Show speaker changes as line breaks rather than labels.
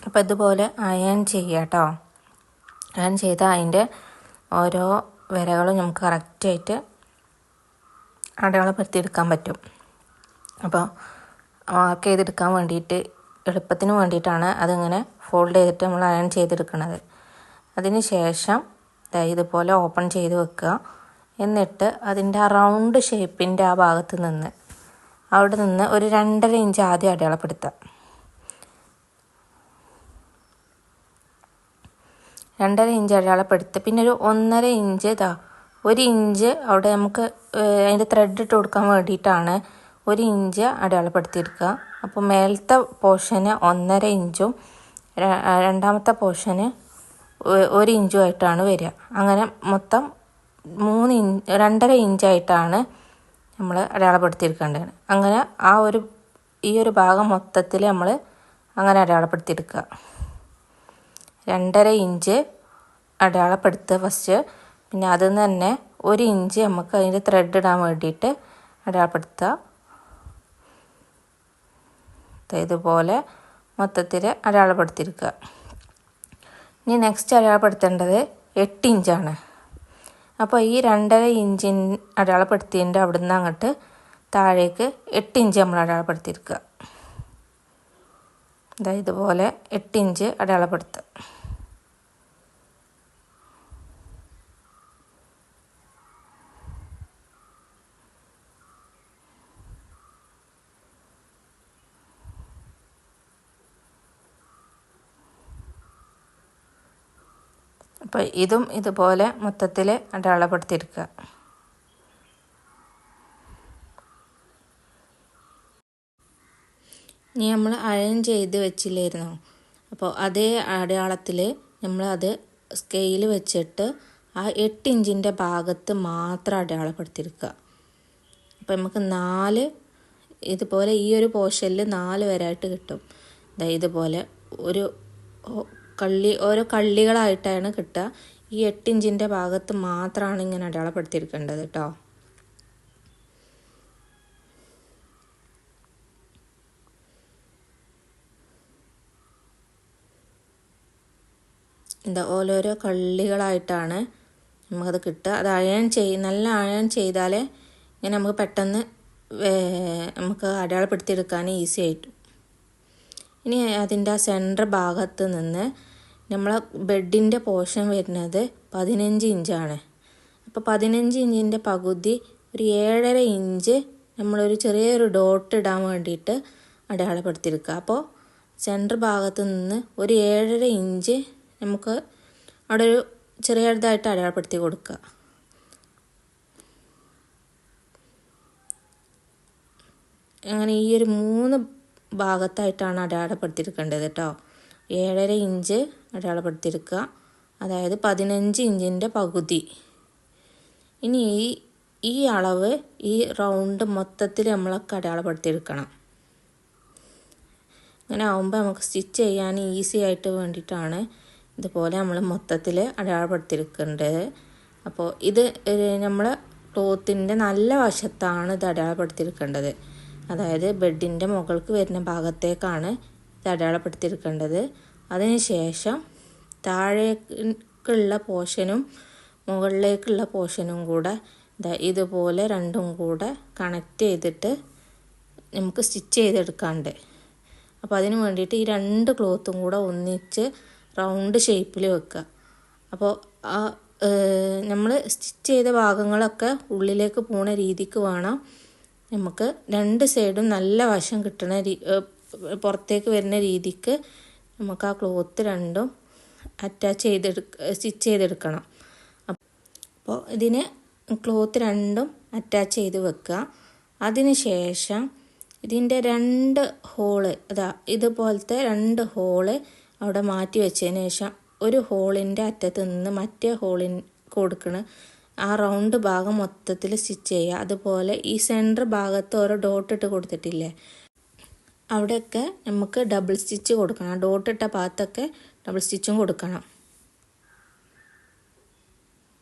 അപ്പോൾ ഇതുപോലെ അയൺ ചെയ്യുക കേട്ടോ. അയൺ ചെയ്താൽ അതിൻ്റെ ഓരോ വരകളും നമുക്ക് കറക്റ്റായിട്ട് അടയാളപ്പെടുത്തിയെടുക്കാൻ പറ്റും. അപ്പോൾ മാർക്ക് ചെയ്തെടുക്കാൻ വേണ്ടിയിട്ട് എളുപ്പത്തിന് വേണ്ടിയിട്ടാണ് അതിങ്ങനെ ഫോൾഡ് ചെയ്തിട്ട് നമ്മൾ അയൺ ചെയ്തെടുക്കുന്നത്. അതിന് ശേഷം ഇതുപോലെ ഓപ്പൺ ചെയ്ത് വെക്കുക. എന്നിട്ട് അതിൻ്റെ ആ റൗണ്ട് ഷേപ്പിൻ്റെ ആ ഭാഗത്ത് നിന്ന് അവിടെ നിന്ന് ഒരു 2.5 ഇഞ്ച് ആദ്യം അടയാളപ്പെടുത്തുക. 2.5 ഇഞ്ച് അടയാളപ്പെടുത്തുക. പിന്നെ ഒരു 1.5 ഇഞ്ച് 1 ഇഞ്ച് അവിടെ നമുക്ക് അതിൻ്റെ ത്രെഡ് ഇട്ട് കൊടുക്കാൻ വേണ്ടിയിട്ടാണ് 1 ഇഞ്ച് അടയാളപ്പെടുത്തിയെടുക്കുക. അപ്പോൾ മേലത്തെ പോർഷന് 1.5 ഇഞ്ചും രണ്ടാമത്തെ പോർഷന് 1 ഇഞ്ചുമായിട്ടാണ് വരിക. അങ്ങനെ മൊത്തം 2.5 ഇഞ്ചായിട്ടാണ് നമ്മൾ അടയാളപ്പെടുത്തിയെടുക്കേണ്ടത്. അങ്ങനെ ഈ ഒരു ഭാഗം മൊത്തത്തിൽ നമ്മൾ അങ്ങനെ അടയാളപ്പെടുത്തിയെടുക്കുക. 2.5 ഇഞ്ച് അടയാളപ്പെടുത്തുക ഫസ്റ്റ്. പിന്നെ അതിൽ നിന്ന് തന്നെ 1 ഇഞ്ച് നമുക്ക് അതിൻ്റെ ത്രെഡ് ഇടാൻ വേണ്ടിയിട്ട് അടയാളപ്പെടുത്തുക. ഇതുപോലെ മൊത്തത്തിൽ അടയാളപ്പെടുത്തിയെടുക്കുക. ഇനി നെക്സ്റ്റ് അടയാളപ്പെടുത്തേണ്ടത് 8 ഇഞ്ചാണ്. അപ്പോൾ ഈ 2.5 ഇഞ്ചിൻ അടയാളപ്പെടുത്തിയതിൻ്റെ അവിടെ നിന്ന് അങ്ങോട്ട് താഴേക്ക് 8 ഇഞ്ച് നമ്മൾ അടയാളപ്പെടുത്തിയെടുക്കുക. ഇതുപോലെ 8 ഇഞ്ച് അടയാളപ്പെടുത്തുക. അപ്പോൾ ഇതും ഇതുപോലെ മൊത്തത്തിൽ അടയാളപ്പെടുത്തിയെടുക്കുക. ഇനി നമ്മൾ അയൺ ചെയ്ത് വെച്ചില്ലായിരുന്നോ, അപ്പോൾ അതേ അടയാളത്തിൽ നമ്മളത് സ്കെയിൽ വെച്ചിട്ട് ആ 8 ഇഞ്ചിൻ്റെ ഭാഗത്ത് മാത്രം അടയാളപ്പെടുത്തിയെടുക്കുക. അപ്പോൾ നമുക്ക് 4 ഇതുപോലെ ഈ ഒരു പോർഷനിൽ 4 വരായിട്ട് കിട്ടും. ഇതുപോലെ ഓരോ കള്ളികളായിട്ടാണ് കിട്ടുക. ഈ 8 ഇഞ്ചിൻ്റെ ഭാഗത്ത് മാത്രമാണ് ഇങ്ങനെ അടയാളപ്പെടുത്തിയെടുക്കേണ്ടത് കേട്ടോ. ഓരോരോ കള്ളികളായിട്ടാണ് നമുക്കത് കിട്ടുക. അത് നല്ല അയൺ ചെയ്താലേ ഇങ്ങനെ നമുക്ക് പെട്ടെന്ന് നമുക്ക് അടയാളപ്പെടുത്തിയെടുക്കാൻ ഈസി ആയിട്ടു. ഇനി അതിൻ്റെ ആ സെൻറ്റർ ഭാഗത്ത് നിന്ന് നമ്മളെ ബെഡിൻ്റെ പോർഷൻ വരുന്നത് 15 ഇഞ്ചാണ്. അപ്പോൾ 15 ഇഞ്ചിൻ്റെ പകുതി ഒരു 7.5 ഇഞ്ച് നമ്മളൊരു ചെറിയൊരു ഡോട്ട് ഇടാൻ വേണ്ടിയിട്ട് അടയാളപ്പെടുത്തിയെടുക്കുക. അപ്പോൾ സെൻറ്റർ ഭാഗത്ത് നിന്ന് ഒരു 7.5 ഇഞ്ച് നമുക്ക് അവിടെ ഒരു ചെറിയതായിട്ട് അടയാളപ്പെടുത്തി കൊടുക്കുക. അങ്ങനെ ഈ ഒരു 3 ഭാഗത്തായിട്ടാണ് അടയാളപ്പെടുത്തിയെടുക്കേണ്ടത് കേട്ടോ. 7.5 ഇഞ്ച് അടയാളപ്പെടുത്തിയെടുക്കുക, അതായത് 15 ഇഞ്ചിൻ്റെ പകുതി. ഇനി ഈ അളവ് ഈ റൗണ്ട് മൊത്തത്തിൽ നമ്മളൊക്കെ അടയാളപ്പെടുത്തിയെടുക്കണം. അങ്ങനെ ആകുമ്പോൾ നമുക്ക് സ്റ്റിച്ച് ചെയ്യാൻ ഈസി ആയിട്ട് വേണ്ടിയിട്ടാണ് ഇതുപോലെ നമ്മൾ മൊത്തത്തിൽ അടയാളപ്പെടുത്തിയെടുക്കേണ്ടത്. അപ്പോൾ ഇത് നമ്മൾ ക്ലോത്തിൻ്റെ നല്ല വശത്താണ് ഇത് അടയാളപ്പെടുത്തിയെടുക്കേണ്ടത്. അതായത് ബെഡിൻ്റെ മുകൾക്ക് വരുന്ന ഭാഗത്തേക്കാണ് ഇത് അടയാളപ്പെടുത്തിയെടുക്കേണ്ടത്. അതിനുശേഷം താഴേക്കുള്ള പോർഷനും മുകളിലേക്കുള്ള പോർഷനും കൂടെ ഇതുപോലെ രണ്ടും കൂടെ കണക്റ്റ് ചെയ്തിട്ട് നമുക്ക് സ്റ്റിച്ച് ചെയ്തെടുക്കാണ്ട്. അപ്പോൾ അതിന് വേണ്ടിയിട്ട് ഈ 2 ക്ലോത്തും കൂടെ ഒന്നിച്ച് റൗണ്ട് ഷേപ്പിൽ വെക്കുക. അപ്പോൾ നമ്മൾ സ്റ്റിച്ച് ചെയ്ത ഭാഗങ്ങളൊക്കെ ഉള്ളിലേക്ക് പോണ രീതിക്ക് വേണം നമുക്ക് 2 സൈഡും നല്ല വശം കിട്ടണ പുറത്തേക്ക് വരുന്ന രീതിക്ക് നമുക്ക് ആ ക്ലോത്ത് രണ്ടും സ്റ്റിച്ച് ചെയ്തെടുക്കണം. അപ്പോൾ ഇതിന് ക്ലോത്ത് രണ്ടും അറ്റാച്ച് ചെയ്ത് വെക്കുക. അതിന് ശേഷം ഇതിൻ്റെ 2 ഹോള് ഇതുപോലത്തെ 2 ഹോള് അവിടെ മാറ്റി വെച്ചതിന് ശേഷം ഒരു ഹോളിൻ്റെ അറ്റത്ത് നിന്ന് മറ്റേ ഹോളിന് കൊടുക്കണ ആ റൗണ്ട് ഭാഗം മൊത്തത്തിൽ സ്റ്റിച്ച് ചെയ്യുക. അതുപോലെ ഈ സെൻറ്റർ ഭാഗത്ത് ഓരോ ഡോട്ട് ഇട്ട് കൊടുത്തിട്ടില്ലേ, അവിടെയൊക്കെ നമുക്ക് ഡബിൾ സ്റ്റിച്ച് കൊടുക്കണം. ഡോട്ട് ഇട്ട ഭാഗത്തൊക്കെ ഡബിൾ സ്റ്റിച്ചും കൊടുക്കണം.